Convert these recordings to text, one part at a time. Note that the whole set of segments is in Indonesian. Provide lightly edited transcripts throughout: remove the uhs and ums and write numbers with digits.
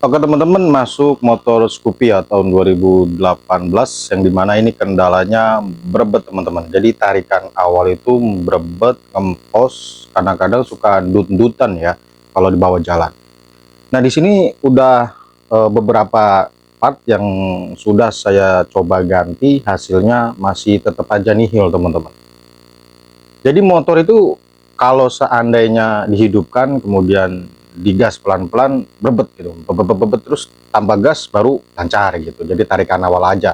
Oke teman-teman, masuk motor Scoopy ya tahun 2018, yang dimana ini kendalanya berebet teman-teman. Jadi tarikan awal itu berebet, ngempos, kadang-kadang suka dut-dutan ya kalau di bawah jalan. Nah di sini udah beberapa part yang sudah saya coba ganti, hasilnya masih tetap aja nihil teman-teman. Jadi motor itu kalau seandainya dihidupkan kemudian digas pelan-pelan berbet gitu, bebet terus tambah gas baru lancar gitu. Jadi tarikan awal aja.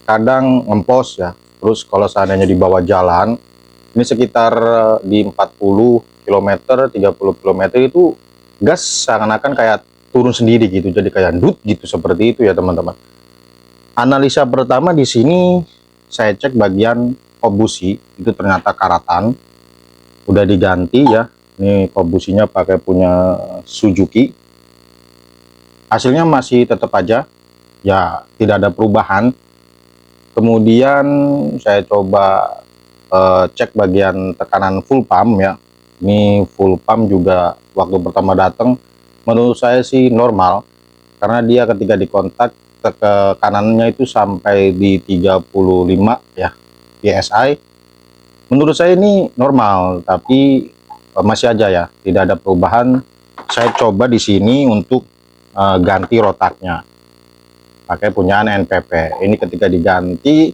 Kadang ngempos ya. Terus kalau seandainya di bawah jalan, ini sekitar di 40 km, 30 km itu gas seakan-akan kayak turun sendiri gitu. Jadi kayak dut gitu, seperti itu ya teman-teman. Analisa pertama di sini saya cek bagian kop busi, itu ternyata karatan udah diganti ya. Ini kop businya pakai punya Suzuki, hasilnya masih tetap aja ya, tidak ada perubahan. Kemudian saya coba cek bagian tekanan full pump ya. Ini full pump juga waktu pertama datang menurut saya sih normal, karena dia ketika dikontak tekanannya itu sampai di 35 ya PSI. Menurut saya ini normal, tapi masih aja ya, tidak ada perubahan. Saya coba di sini untuk ganti rotaknya, pakai punyaan NPP. Ini ketika diganti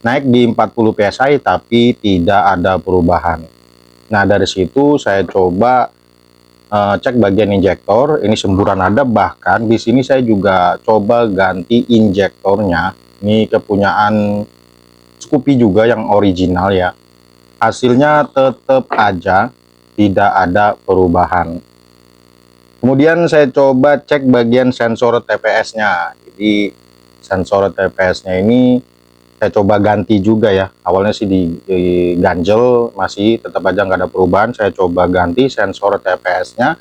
naik di 40 PSI, tapi tidak ada perubahan. Nah dari situ saya coba cek bagian injektor, ini semburan ada. Bahkan di sini saya juga coba ganti injektornya. Ini kepunyaan Scoopy juga yang original ya. Hasilnya tetap aja tidak ada perubahan. Kemudian saya coba cek bagian sensor TPS-nya. Jadi sensor TPS-nya ini saya coba ganti juga ya. Awalnya sih diganjel, masih tetap aja nggak ada perubahan. Saya coba ganti sensor TPS-nya,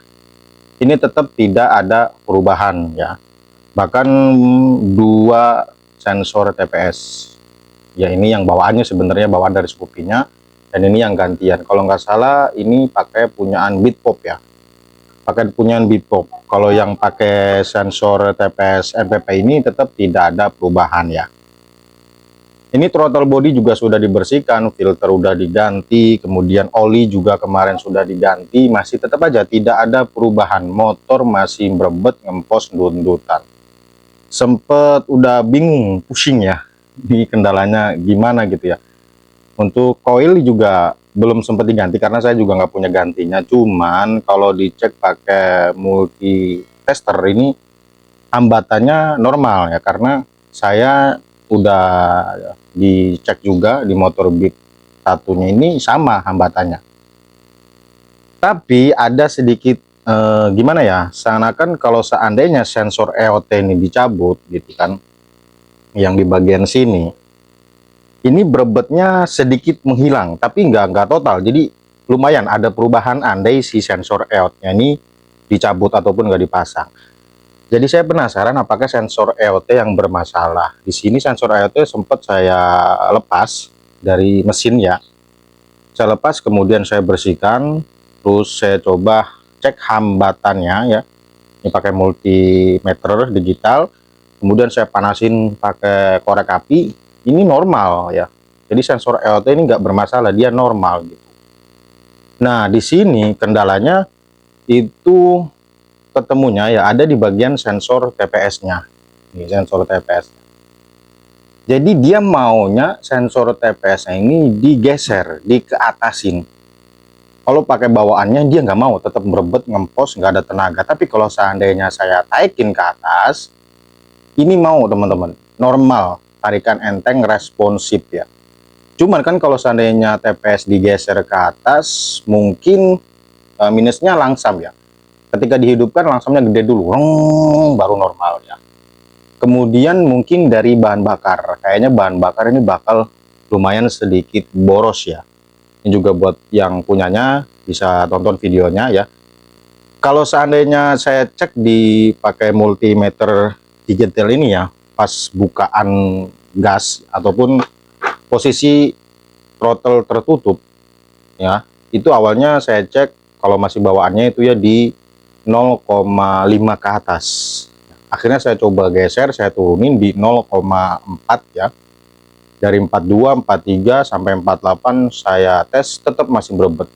ini tetap tidak ada perubahan ya. Bahkan dua sensor TPS ya, ini yang bawaannya sebenarnya bawaan dari Scoopy-nya, dan ini yang gantian. Kalau nggak salah ini pakai punyaan Bitpop ya, pakai punyaan Bitpop. Kalau yang pakai sensor TPS NPP ini tetap tidak ada perubahan ya. Ini throttle body juga sudah dibersihkan, filter udah diganti, kemudian oli juga kemarin sudah diganti, masih tetap aja tidak ada perubahan. Motor masih berebet, ngempos, dut-dutan. Sempet udah bingung, pusing ya, di kendalanya gimana gitu ya. Untuk koil juga belum sempat diganti karena saya juga nggak punya gantinya. Cuman kalau dicek pakai multi tester ini hambatannya normal ya, karena saya udah dicek juga di motor Beat satunya ini sama hambatannya. Tapi ada sedikit gimana ya, seakan-akan kalau seandainya sensor EOT ini dicabut gitu kan, yang di bagian sini ini berebetnya sedikit menghilang, tapi nggak total. Jadi lumayan ada perubahan andai si sensor EOT-nya ini dicabut ataupun nggak dipasang. Jadi saya penasaran apakah sensor EOT yang bermasalah. Di sini sensor EOT sempat saya lepas dari mesin ya. Saya lepas, kemudian saya bersihkan, terus saya coba cek hambatannya ya. Ini pakai multimeter digital. Kemudian saya panasin pakai korek api, ini normal ya. Jadi sensor EOT ini nggak bermasalah, dia normal gitu. Nah di sini kendalanya itu ketemunya ya ada di bagian sensor TPS-nya. Ini sensor TPS. Jadi dia maunya sensor TPS-nya ini digeser, dikeatasin. Kalau pakai bawaannya dia nggak mau, tetap berebet, ngempos, nggak ada tenaga. Tapi kalau seandainya saya taikin ke atas, ini mau teman-teman, normal, tarikan enteng, responsif ya. Cuman kan kalau seandainya TPS digeser ke atas, mungkin minusnya langsam ya. Ketika dihidupkan langsamnya gede dulu, baru normal ya. Kemudian mungkin dari bahan bakar, kayaknya bahan bakar ini bakal lumayan sedikit boros ya. Ini juga buat yang punyanya bisa tonton videonya ya. Kalau seandainya saya cek di pakai multimeter digital ini ya, pas bukaan gas ataupun posisi throttle tertutup ya, itu awalnya saya cek kalau masih bawaannya itu ya di 0,5 ke atas. Akhirnya saya coba geser, saya turunin di 0,4 ya. Dari 42, 43 sampai 48 saya tes, tetap masih berebet.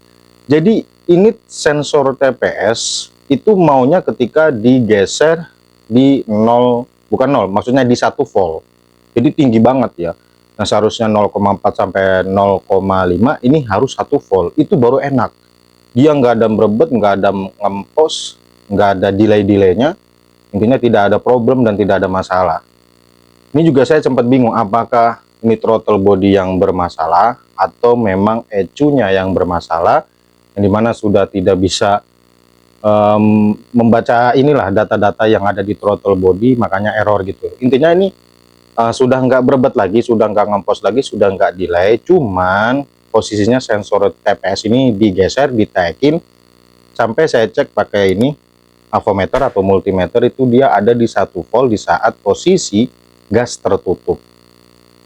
Jadi ini sensor TPS itu maunya ketika digeser di 0, bukan 0, maksudnya di 1 volt. Jadi tinggi banget ya. Nah seharusnya 0,4 sampai 0,5, ini harus 1 volt. Itu baru enak. Dia nggak ada berebet, nggak ada ngempos, nggak ada delay-delaynya. Intinya tidak ada problem dan tidak ada masalah. Ini juga saya sempat bingung apakah ini throttle body yang bermasalah atau memang ECU-nya yang bermasalah, yang dimana sudah tidak bisa membaca inilah data-data yang ada di throttle body, makanya error gitu. Intinya ini sudah nggak berebet lagi, sudah nggak ngempos lagi, sudah nggak delay, cuman posisinya sensor TPS ini digeser, ditaikin, sampai saya cek pakai ini avometer atau multimeter, itu dia ada di 1 volt di saat posisi gas tertutup.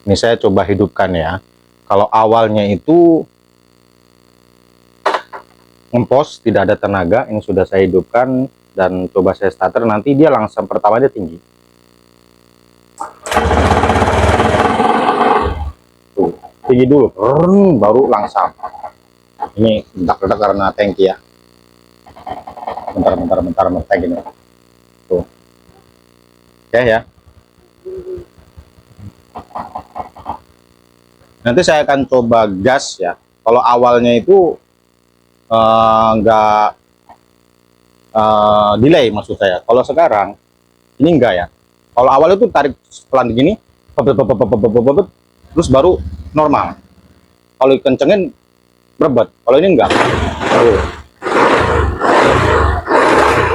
Ini saya coba hidupkan ya. Kalau awalnya itu ngempos, tidak ada tenaga, ini sudah saya hidupkan dan coba saya starter, nanti dia langsung pertamanya tinggi. Tuh, tinggi dulu, baru langsung. Ini ledak-ledak karena tangki ya. Bentar kayak gini. Tuh. Oke ya. Nanti saya akan coba gas ya. Kalau awalnya itu nggak delay maksud saya. Kalau sekarang ini enggak ya. Kalau awal itu tarik pelan begini, terus baru normal. Kalau kencengin berebet. Kalau ini enggak.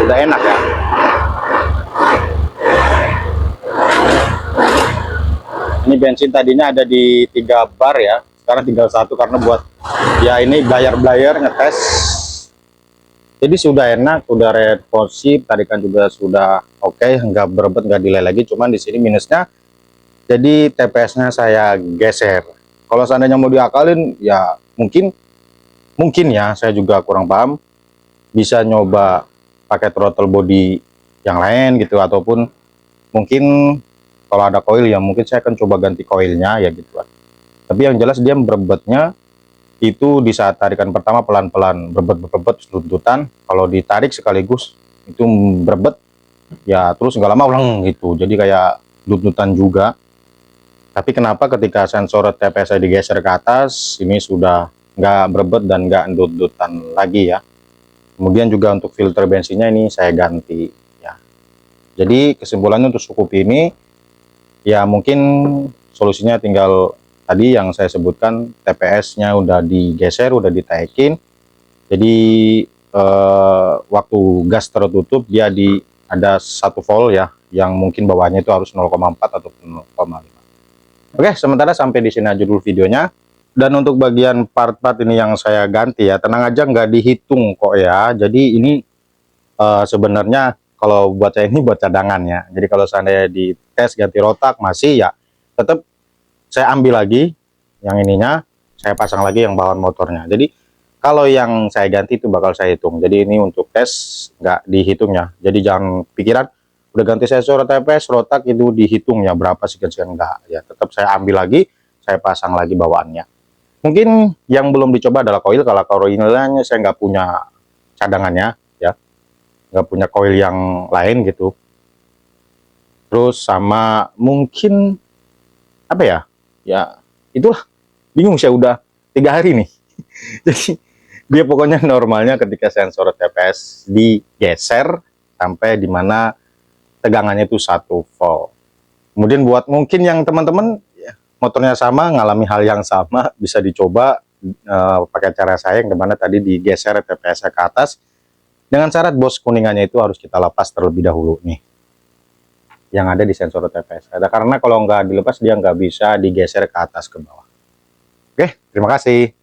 Udah enak ya. Ini bensin tadinya ada di 3 bar ya, sekarang tinggal 1 karena buat ya ini blayar ngetes. Jadi sudah enak, sudah responsif, tarikan juga sudah oke, nggak berebet, nggak delay lagi. Cuman di sini minusnya, jadi TPS-nya saya geser. Kalau seandainya mau diakalin, ya mungkin ya, saya juga kurang paham. Bisa nyoba pakai throttle body yang lain gitu, ataupun mungkin kalau ada koil ya mungkin saya akan coba ganti koilnya ya gitu kan. Tapi yang jelas dia berebetnya itu di saat tarikan pertama pelan-pelan, berebet seluntutan. Kalau ditarik sekaligus itu berebet ya, terus nggak lama ulang gitu, jadi kayak luntutan juga. Tapi kenapa ketika sensor TPS saya digeser ke atas, ini sudah nggak berebet dan nggak luntutan lagi ya. Kemudian juga untuk filter bensinnya ini saya ganti ya. Jadi kesimpulannya untuk Scoopy ini ya mungkin solusinya tinggal tadi yang saya sebutkan, TPS-nya udah digeser, udah ditaikin. Jadi waktu gas tertutup dia ada 1 volt ya, yang mungkin bawahnya itu harus 0,4 atau 0,5. Oke, sementara sampai di sini aja dulu videonya. Dan untuk bagian part-part ini yang saya ganti ya, tenang aja nggak dihitung kok ya. Jadi ini sebenarnya kalau buat saya ini buat cadangan ya. Jadi kalau seandainya di tes ganti rotak masih ya, tetap saya ambil lagi yang ininya, saya pasang lagi yang bawaan motornya. Jadi kalau yang saya ganti itu bakal saya hitung. Jadi ini untuk tes nggak dihitungnya. Jadi jangan pikiran udah ganti sensor TPS rotak itu dihitungnya berapa sekian enggak ya. Tetap saya ambil lagi, saya pasang lagi bawaannya. Mungkin yang belum dicoba adalah koil. Kalau koilnya saya nggak punya cadangannya ya, nggak punya koil yang lain gitu. Terus sama mungkin apa ya, ya itulah, bingung saya udah 3 hari nih. Jadi dia pokoknya normalnya ketika sensor TPS digeser sampai dimana tegangannya itu 1 volt. Kemudian buat mungkin yang teman-teman ya, motornya sama, ngalami hal yang sama, bisa dicoba pakai cara saya yang dimana tadi digeser TPS ke atas, dengan syarat bos kuningannya itu harus kita lepas terlebih dahulu nih, yang ada di sensor TPS. Karena kalau nggak dilepas dia nggak bisa digeser ke atas ke bawah. Oke, terima kasih.